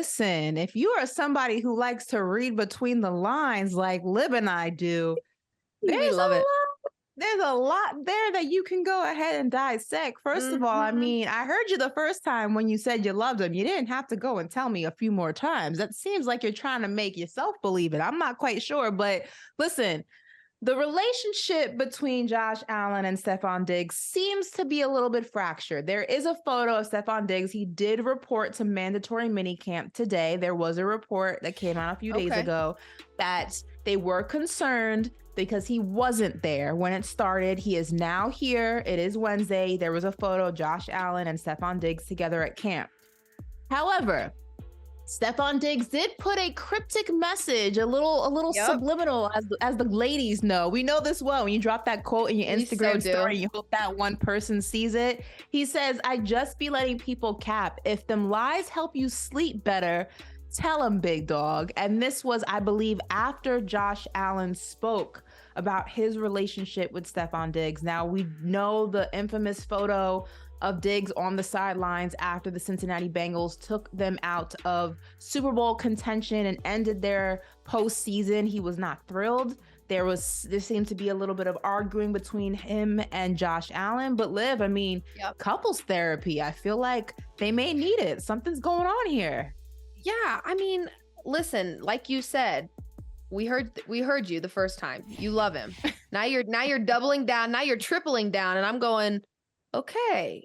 listen, if you are somebody who likes to read between the lines like Lib and I do, We there's love it. there's a lot there that you can go ahead and dissect. First of all, I mean, I heard you the first time when you said you loved him. You didn't have to go and tell me a few more times. That seems like you're trying to make yourself believe it. I'm not quite sure, but listen, the relationship between Josh Allen and Stefon Diggs seems to be a little bit fractured. There is a photo of Stefon Diggs. He did report to mandatory minicamp today. There was a report that came out a few days ago that they were concerned because he wasn't there when it started. He is now here. It is Wednesday. There was a photo of Josh Allen and Stefon Diggs together at camp. However, Stefon Diggs did put a cryptic message, a little subliminal, as the ladies know. We know this well. When you drop that quote in your Instagram story, you hope that one person sees it. He says, "I just be letting people cap. If them lies help you sleep better, tell them, big dog." And this was, I believe, after Josh Allen spoke about his relationship with Stefon Diggs. Now, we know the infamous photo of Diggs on the sidelines after the Cincinnati Bengals took them out of Super Bowl contention and ended their postseason. He was not thrilled. There seemed to be a little bit of arguing between him and Josh Allen. But Liv, I mean, couples therapy, I feel like they may need it. Something's going on here. Yeah, I mean, listen, like you said, we heard you the first time. You love him. Now you're doubling down. Now you're tripling down, and I'm going, okay.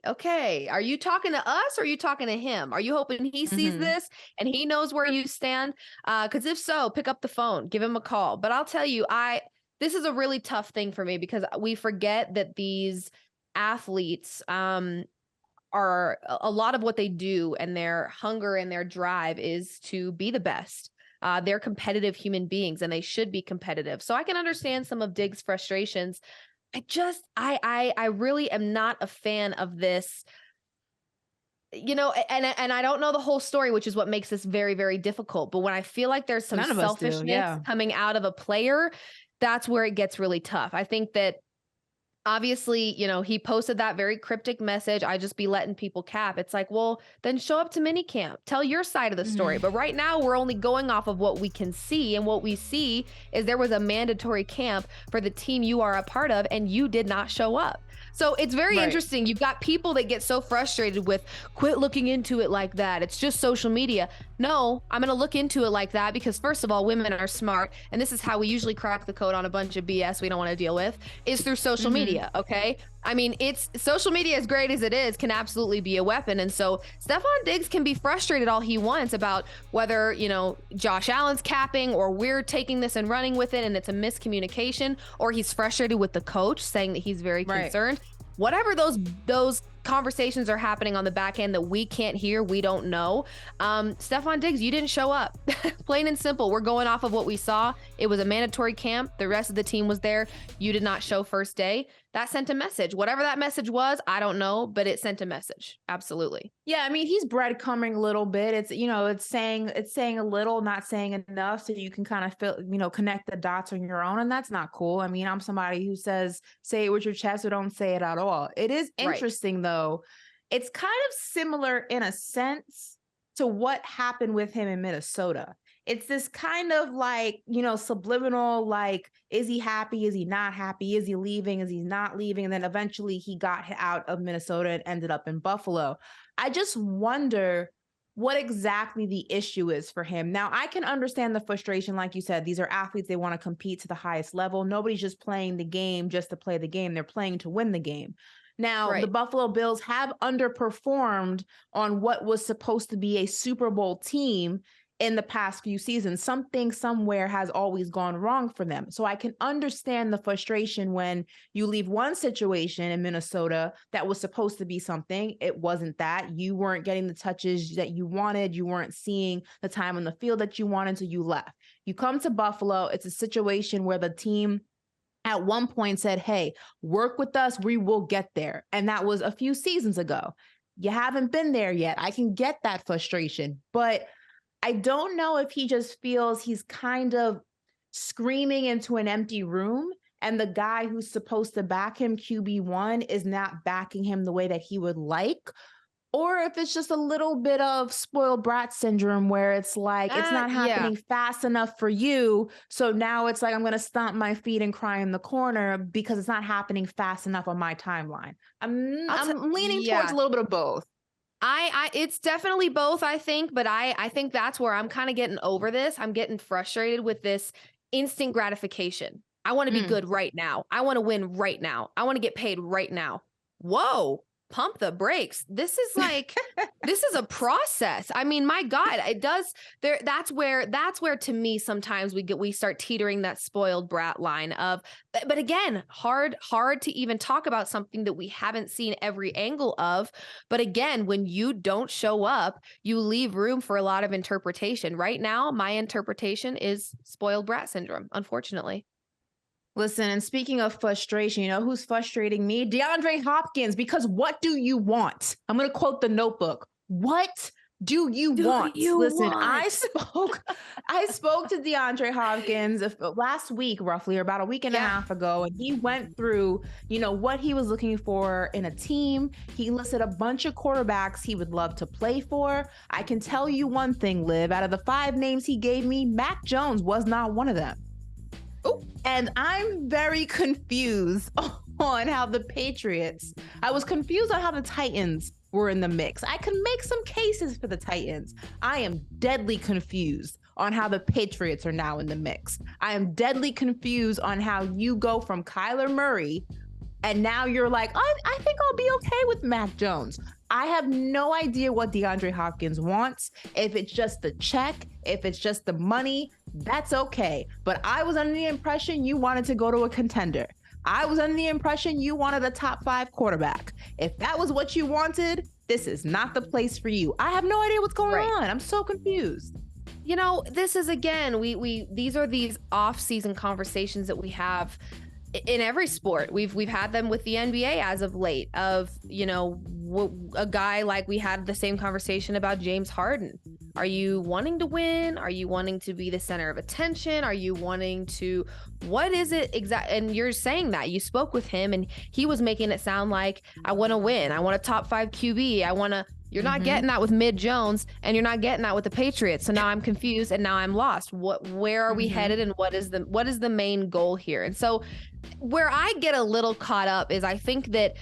Are you talking to us or are you talking to him? Are you hoping he sees this and he knows where you stand? Because if so, pick up the phone, give him a call. But I'll tell you, this is a really tough thing for me because we forget that these athletes are a lot of what they do, and their hunger and their drive is to be the best. They're competitive human beings and they should be competitive. So I can understand some of Diggs' frustrations. I really am not a fan of this, and I don't know the whole story, which is what makes this very, very difficult. But when I feel like there's some selfishness coming out of a player, that's where it gets really tough. I think that obviously, he posted that very cryptic message. I just be letting people cap. It's like, well, then show up to minicamp. Tell your side of the story. But right now we're only going off of what we can see. And what we see is there was a mandatory camp for the team you are a part of, and you did not show up. So it's very interesting. You've got people that get so frustrated with quit looking into it like that. It's just social media. No, I'm going to look into it like that because first of all, women are smart. And this is how we usually crack the code on a bunch of BS we don't want to deal with, is through social media. Okay. I mean, it's social media, as great as it is, can absolutely be a weapon. And so Stefon Diggs can be frustrated all he wants about whether, Josh Allen's capping or we're taking this and running with it and it's a miscommunication, or he's frustrated with the coach saying that he's very concerned. Whatever those conversations are happening on the back end that we can't hear, we don't know. Stefon Diggs, you didn't show up. Plain and simple. We're going off of what we saw. It was a mandatory camp. The rest of the team was there. You did not show first day. That sent a message. Whatever that message was, I don't know, but it sent a message. Absolutely. Yeah, I mean, he's breadcrumbing a little bit. It's saying a little, not saying enough, so you can kind of feel, connect the dots on your own, and that's not cool. I mean, I'm somebody who says, say it with your chest or don't say it at all. It is interesting though. It's kind of similar in a sense to what happened with him in Minnesota. It's this kind of like, subliminal, like, is he happy? Is he not happy? Is he leaving? Is he not leaving? And then eventually he got out of Minnesota and ended up in Buffalo. I just wonder what exactly the issue is for him. Now, I can understand the frustration. Like you said, these are athletes. They want to compete to the highest level. Nobody's just playing the game just to play the game. They're playing to win the game. Now, the Buffalo Bills have underperformed on what was supposed to be a Super Bowl team in the past few seasons. Something somewhere has always gone wrong for them. So I can understand the frustration when you leave one situation in Minnesota that was supposed to be something. It wasn't that. You weren't getting the touches that you wanted. You weren't seeing the time on the field that you wanted, so you left. You come to Buffalo. It's a situation where the team at one point said, hey, work with us. We will get there. And that was a few seasons ago. You haven't been there yet. I can get that frustration, but I don't know if he just feels he's kind of screaming into an empty room, and the guy who's supposed to back him, QB1, is not backing him the way that he would like, Or if it's just a little bit of spoiled brat syndrome where it's like it's not Yeah. happening fast enough for you. So now it's like I'm going to stomp my feet and cry in the corner because it's not happening fast enough on my timeline. I'm leaning towards Yeah. a little bit of both. It's definitely both, I think, but I think that's where I'm kind of getting over this. I'm getting frustrated with this instant gratification. I want to be Mm. good right now. I want to win right now. I want to get paid right now. Whoa, pump the brakes. This is like this is a process. I mean, my God, it does there that's where to me sometimes we start teetering that spoiled brat line of but again, hard to even talk about something that we haven't seen every angle of. But again, when you don't show up, you leave room for a lot of interpretation. Right now, my interpretation is spoiled brat syndrome, unfortunately. Listen, and speaking of frustration, you know who's frustrating me? DeAndre Hopkins, because what do you want? I'm going to quote the Notebook. What do you Do want? you Listen, want? I spoke to DeAndre Hopkins last week, roughly, or about a week and a Yeah. half ago, and he went through, what he was looking for in a team. He listed a bunch of quarterbacks he would love to play for. I can tell you one thing, Liv, out of the 5 names he gave me, Mac Jones was not one of them. Oh, and I'm very confused on how the Patriots, I was confused on how the Titans were in the mix. I can make some cases for the Titans. I am deadly confused on how the Patriots are now in the mix. I am deadly confused on how you go from Kyler Murray and now you're like, I think I'll be okay with Mac Jones. I have no idea what DeAndre Hopkins wants. If it's just the check, if it's just the money, that's okay. But I was under the impression you wanted to go to a contender. I was under the impression you wanted a top 5 quarterback. If that was what you wanted, this is not the place for you. I have no idea what's going on. I'm so confused. This is again, these are these off-season conversations that we have in every sport. We've had them with the NBA as of late of, a guy like we had the same conversation about James Harden. Are you wanting to win? Are you wanting to be the center of attention? Are you wanting to, what is it exact? And you're saying that you spoke with him and he was making it sound like, I want to win. I want a top 5 QB. You're not getting that with Mid Jones and you're not getting that with the Patriots. So now I'm confused and now I'm lost. Where are we headed and what is the main goal here? And so where I get a little caught up is I think that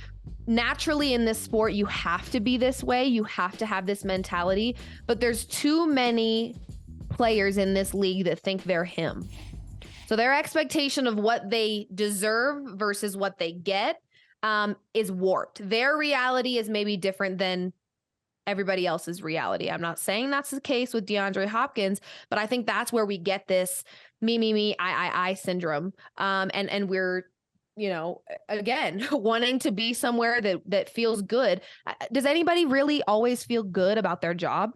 naturally in this sport, you have to be this way. You have to have this mentality, but there's too many players in this league that think they're him. So their expectation of what they deserve versus what they get is warped. Their reality is maybe different than everybody else's reality. I'm not saying that's the case with DeAndre Hopkins, but I think that's where we get this me, I syndrome. And we're, again, wanting to be somewhere that feels good. Does anybody really always feel good about their job?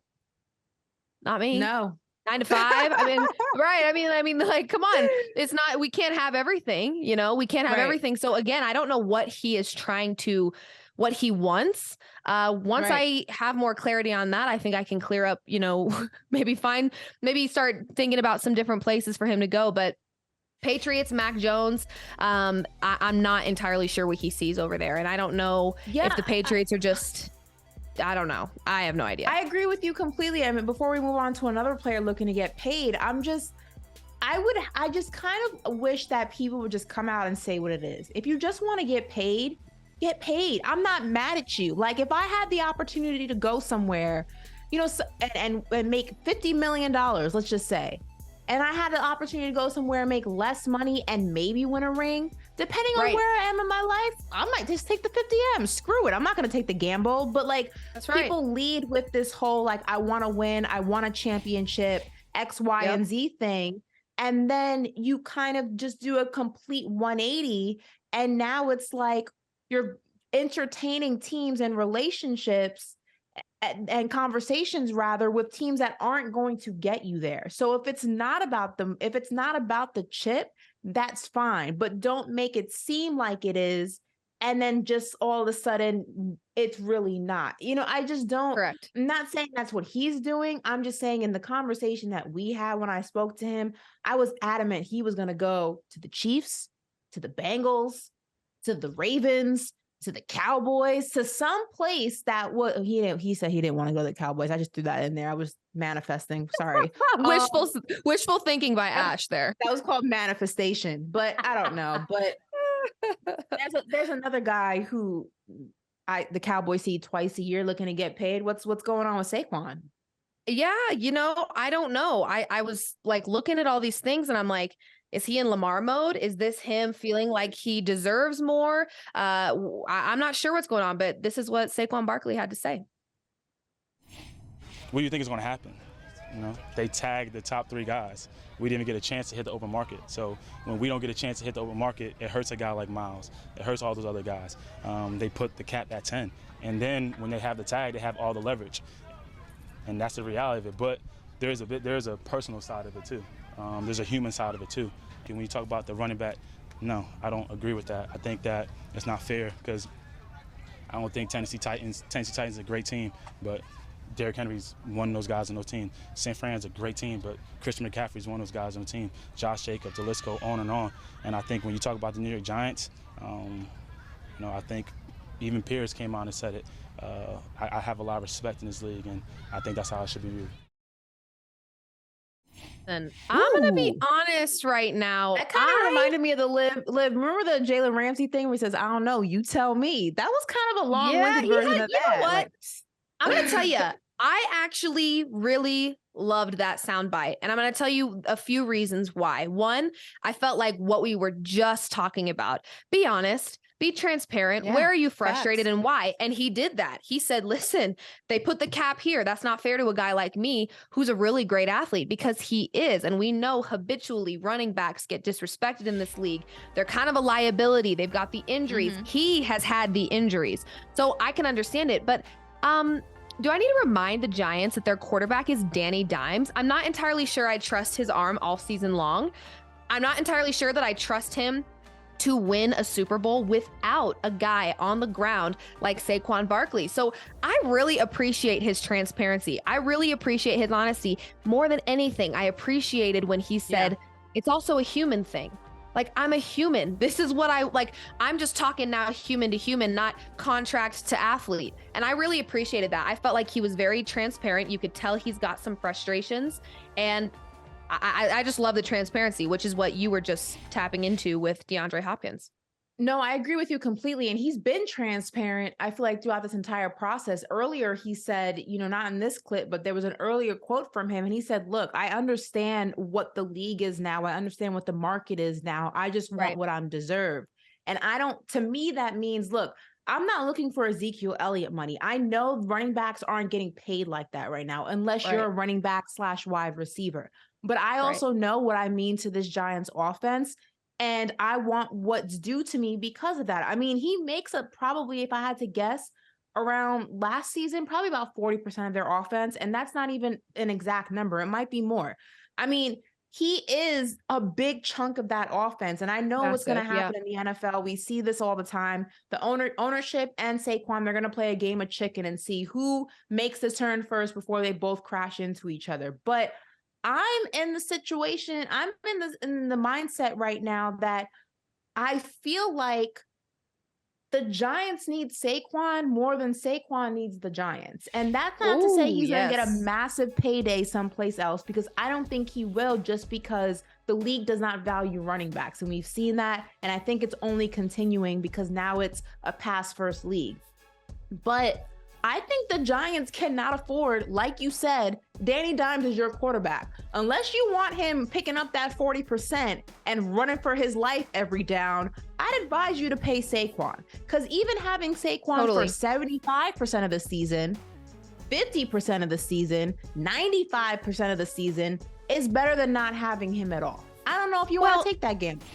Not me. No. 9 to 5. I mean, right. I mean, like, come on. It's not, we can't have everything, we can't have everything. So again, I don't know what he is what he wants. Once I have more clarity on that, I think I can clear up, maybe start thinking about some different places for him to go. But Patriots, Mac Jones, I'm not entirely sure what he sees over there. And I don't know if the Patriots are just, I don't know. I have no idea. I agree with you completely. I mean, before we move on to another player looking to get paid, I just kind of wish that people would just come out and say what it is. If you just want to get paid. I'm not mad at you. Like if I had the opportunity to go somewhere, and make $50 million, let's just say, and I had the opportunity to go somewhere and make less money and maybe win a ring, depending on where I am in my life, I might just take the 50M. Screw it. I'm not going to take the gamble. But like people lead with this whole, like, I want to win. I want a championship, X, Y, and Z thing. And then you kind of just do a complete 180. And now it's like, you're entertaining teams and relationships and conversations rather with teams that aren't going to get you there. So if it's not about the chip, that's fine, but don't make it seem like it is. And then just all of a sudden it's really not, I just don't. Correct. I'm not saying that's what he's doing. I'm just saying in the conversation that we had when I spoke to him, I was adamant he was going to go to the Chiefs, to the Bengals, to the Ravens, to the Cowboys, to some place that was, he said he didn't want to go to the Cowboys. I just threw that in there. I was manifesting. Sorry. Wishful thinking by Ash there. That was called manifestation, but I don't know. But there's another guy who the Cowboys see twice a year looking to get paid. What's going on with Saquon? Yeah, I don't know. I was like looking at all these things and I'm like, is he in Lamar mode? Is this him feeling like he deserves more? I'm not sure what's going on, but this is what Saquon Barkley had to say. What do you think is going to happen? They tagged the top 3 guys. We didn't get a chance to hit the open market. So when we don't get a chance to hit the open market, it hurts a guy like Miles. It hurts all those other guys. They put the cap at 10. And then when they have the tag, they have all the leverage. And that's the reality of it. But there's a personal side of it too. There's a human side of it too. And when you talk about the running back, no, I don't agree with that. I think that it's not fair because I don't think Tennessee Titans is a great team, but Derrick Henry's one of those guys on those team. St. Fran's a great team, but Christian McCaffrey's one of those guys on the team. Josh Jacobs, the list go on and on. And I think when you talk about the New York Giants, I think even Pierce came out and said it. I have a lot of respect in this league, and I think that's how it should be viewed. And I'm going to be honest right now. That kind of reminded me of the live. Remember the Jalen Ramsey thing where he says, I don't know, you tell me. That was kind of a long-winded version of that. You know what? I'm going to tell you, I actually really loved that soundbite. And I'm going to tell you a few reasons why. One, I felt like what we were just talking about. Be honest. Be transparent. Yeah, where are you frustrated and why? And he did that. He said, listen, they put the cap here. That's not fair to a guy like me who's a really great athlete, because he is. And we know habitually running backs get disrespected in this league. They're kind of a liability. They've got the injuries. Mm-hmm. He has had the injuries. So I can understand it. But do I need to remind the Giants that their quarterback is Danny Dimes? I'm not entirely sure I trust his arm all season long. I'm not entirely sure that I trust him to win a Super Bowl without a guy on the ground like Saquon Barkley. So I really appreciate his transparency. I really appreciate his honesty. More than anything, I appreciated when he said, it's also a human thing. Like, I'm a human. This is what I'm just talking now human to human, not contract to athlete. And I really appreciated that. I felt like he was very transparent. You could tell he's got some frustrations, and I just love the transparency, which is what you were just tapping into with DeAndre Hopkins. No, I agree with you completely. And he's been transparent, I feel like, throughout this entire process. Earlier, he said, not in this clip, but there was an earlier quote from him. And he said, look, I understand what the league is now. I understand what the market is now. I just want what I'm deserved. And to me, that means, look, I'm not looking for Ezekiel Elliott money. I know running backs aren't getting paid like that right now, unless you're a running back / wide receiver. But I also know what I mean to this Giants offense, and I want what's due to me because of that. I mean, he makes up probably, if I had to guess, around last season, probably about 40% of their offense. And that's not even an exact number. It might be more. I mean, he is a big chunk of that offense. And I know what's going to happen in the NFL. We see this all the time. The ownership and Saquon, they're going to play a game of chicken and see who makes the turn first before they both crash into each other. But I'm in the situation, I'm in the mindset right now that I feel like the Giants need Saquon more than Saquon needs the Giants. And that's not to say he's going to get a massive payday someplace else, because I don't think he will, just because the league does not value running backs. And we've seen that. And I think it's only continuing because now it's a pass first league. But I think the Giants cannot afford, like you said, Danny Dimes is your quarterback. Unless you want him picking up that 40% and running for his life every down, I'd advise you to pay Saquon. Because even having Saquon for 75% of the season, 50% of the season, 95% of the season is better than not having him at all. I don't know if you want to take that gamble.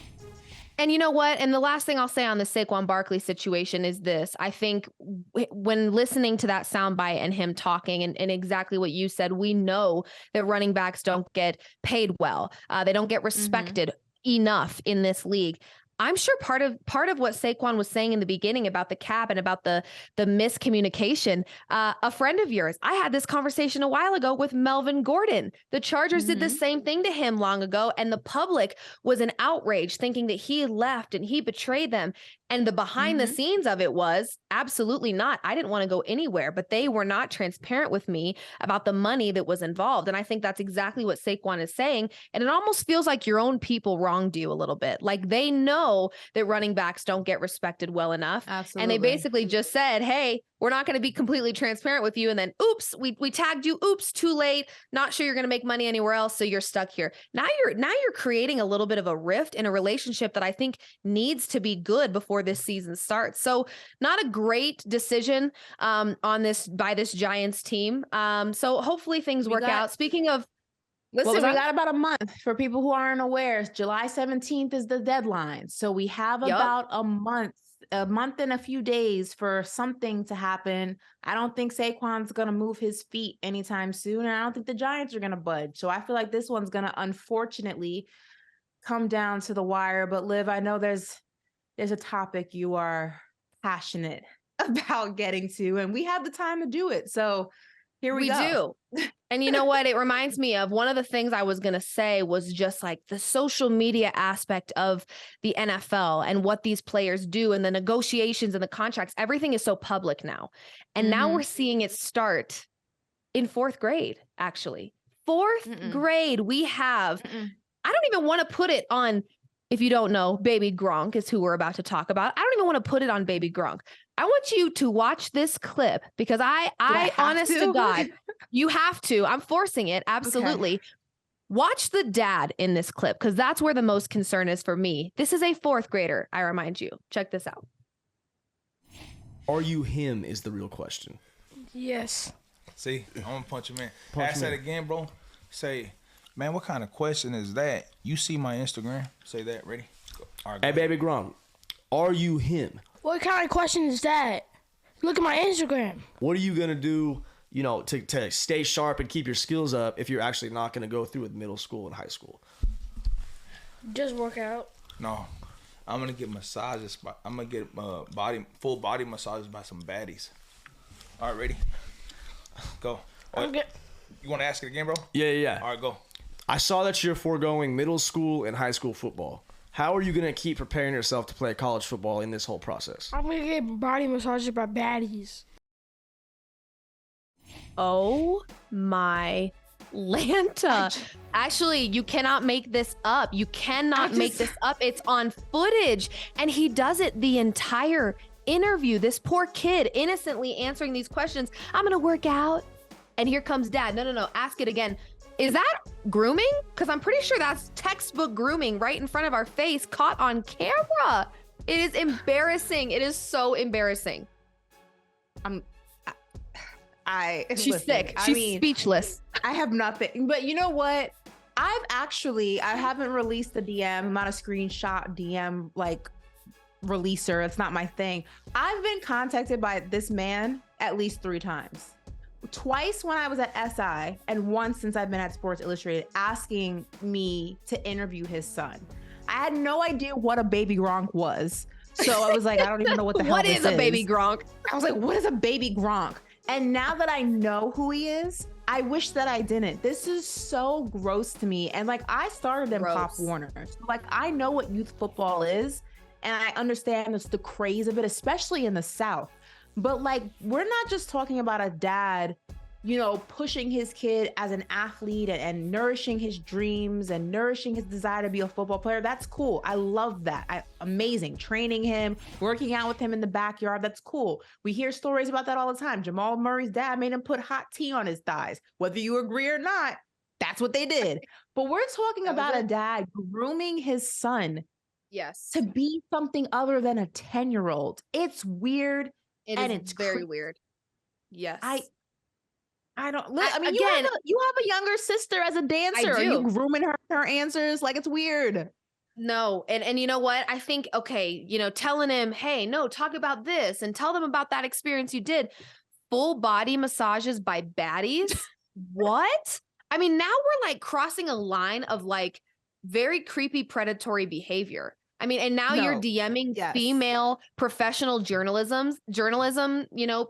And you know what? And the last thing I'll say on the Saquon Barkley situation is this. I think when listening to that soundbite and him talking and exactly what you said, we know that running backs don't get paid well. They don't get respected enough in this league. I'm sure part of what Saquon was saying in the beginning about the cap and about the miscommunication, a friend of yours, I had this conversation a while ago with Melvin Gordon. The Chargers did the same thing to him long ago, and the public was in outrage thinking that he left and he betrayed them. And the behind the scenes of it was absolutely not. I didn't want to go anywhere, but they were not transparent with me about the money that was involved. And I think that's exactly what Saquon is saying. And it almost feels like your own people wronged you a little bit. Like they know that running backs don't get respected well enough. Absolutely. And they basically just said, hey, we're not going to be completely transparent with you. And then, oops, we tagged you. Oops, too late. Not sure you're going to make money anywhere else. So you're stuck here. Now you're creating a little bit of a rift in a relationship that I think needs to be good before this season starts. So not a great decision by this Giants team. So hopefully things work out. Speaking of, listen, we got about a month. For people who aren't aware, July 17th is the deadline. So we have about a month and a few days for something to happen. I don't think Saquon's going to move his feet anytime soon. And I don't think the Giants are going to budge. So I feel like this one's going to unfortunately come down to the wire. But Liv, I know there's a topic you are passionate about getting to, and we have the time to do it. So here we go. We do. And you know what? It reminds me of one of the things I was going to say was just like the social media aspect of the NFL and what these players do and the negotiations and the contracts. Everything is so public now. And now we're seeing it start in fourth grade, actually. Fourth grade, we have, I don't even want to put it on, if you don't know, Baby Gronk is who we're about to talk about. I don't even want to put it on Baby Gronk. I want you to watch this clip because I honest to God, you have to. I'm forcing it. Absolutely. Okay. Watch the dad in this clip because that's where the most concern is for me. This is a fourth grader, I remind you. Check this out. Are you him is the real question. Yes. See, I'm going to punch him in. Ask that again, bro. Say, man, what kind of question is that? You see my Instagram? Say that. Ready? Go. All right, go. Hey, Baby Gronk, are you him? What kind of question is that? Look at my Instagram. What are you going to do, to stay sharp and keep your skills up if you're actually not going to go through with middle school and high school? Just work out. No. I'm going to get massages. I'm going to get full body massages by some baddies. All right, ready? Go. You want to ask it again, bro? Yeah. All right, go. I saw that you're foregoing middle school and high school football. How are you going to keep preparing yourself to play college football in this whole process? I'm going to get body massages by baddies. Oh my Lanta. Actually, you cannot make this up. You cannot make this up. It's on footage. And he does it the entire interview. This poor kid innocently answering these questions. I'm going to work out. And here comes dad. No. Ask it again. Is that grooming? Because I'm pretty sure that's textbook grooming right in front of our face, caught on camera. It is embarrassing. It is so embarrassing. She's sick. She's speechless. I have nothing. But you know what? I haven't released the DM. I'm not a screenshot DM like releaser. It's not my thing. I've been contacted by this man at least 3 times. Twice when I was at SI and once since I've been at Sports Illustrated asking me to interview his son. I had no idea what a baby Gronk was. So I was like, I don't even know what the hell this is. What is a baby Gronk? I was like, what is a baby Gronk? And now that I know who he is, I wish that I didn't. This is so gross to me. And like, I started in Pop Warner. So like, I know what youth football is. And I understand the craze of it, especially in the South. But like, we're not just talking about a dad, pushing his kid as an athlete and nourishing his dreams and nourishing his desire to be a football player. That's cool. I love that. Amazing. Training him, working out with him in the backyard. That's cool. We hear stories about that all the time. Jamal Murray's dad made him put hot tea on his thighs. Whether you agree or not, that's what they did. But we're talking about a dad grooming his son to be something other than a 10-year-old. It's weird. It's very weird. Yes. I don't. I mean, again, you have a younger sister as a dancer. Are you grooming her answers? Like, it's weird. No. And you know what? I think, okay, telling him, hey, no, talk about this and tell them about that experience you did. Full body massages by baddies. What? I mean, now we're like crossing a line of like very creepy predatory behavior. I mean, and now you're No. DMing Yes. female professional journalism,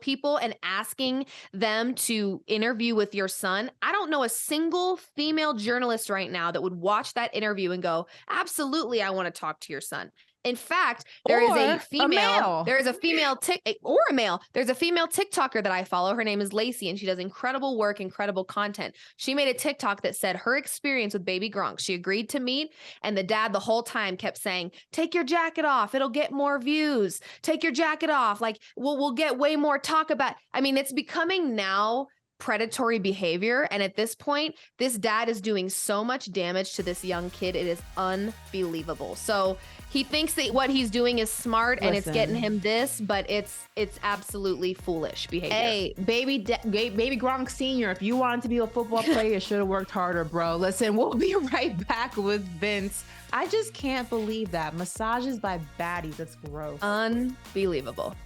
people and asking them to interview with your son. I don't know a single female journalist right now that would watch that interview and go, absolutely, I want to talk to your son. In fact, there is a female, there's a female TikToker that I follow. Her name is Lacey, and she does incredible work, incredible content. She made a TikTok that said her experience with baby Gronk. She agreed to meet, and the dad the whole time kept saying, take your jacket off. It'll get more views. Take your jacket off. Like we'll get way more talk about. I mean, it's becoming now predatory behavior. And at this point, this dad is doing so much damage to this young kid. It is unbelievable. So he thinks that what he's doing is smart and it's getting him this, but it's absolutely foolish behavior. Hey, baby Gronk Sr., if you wanted to be a football player, you should have worked harder, bro. Listen, we'll be right back with Vince. I just can't believe that. Massages by baddies. That's gross. Unbelievable.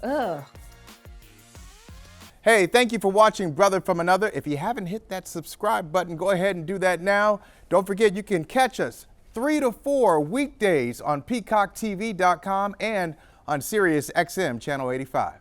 Ugh. Hey, thank you for watching Brother from Another. If you haven't hit that subscribe button, go ahead and do that now. Don't forget, you can catch us 3 to 4 weekdays on PeacockTV.com and on Sirius XM Channel 85.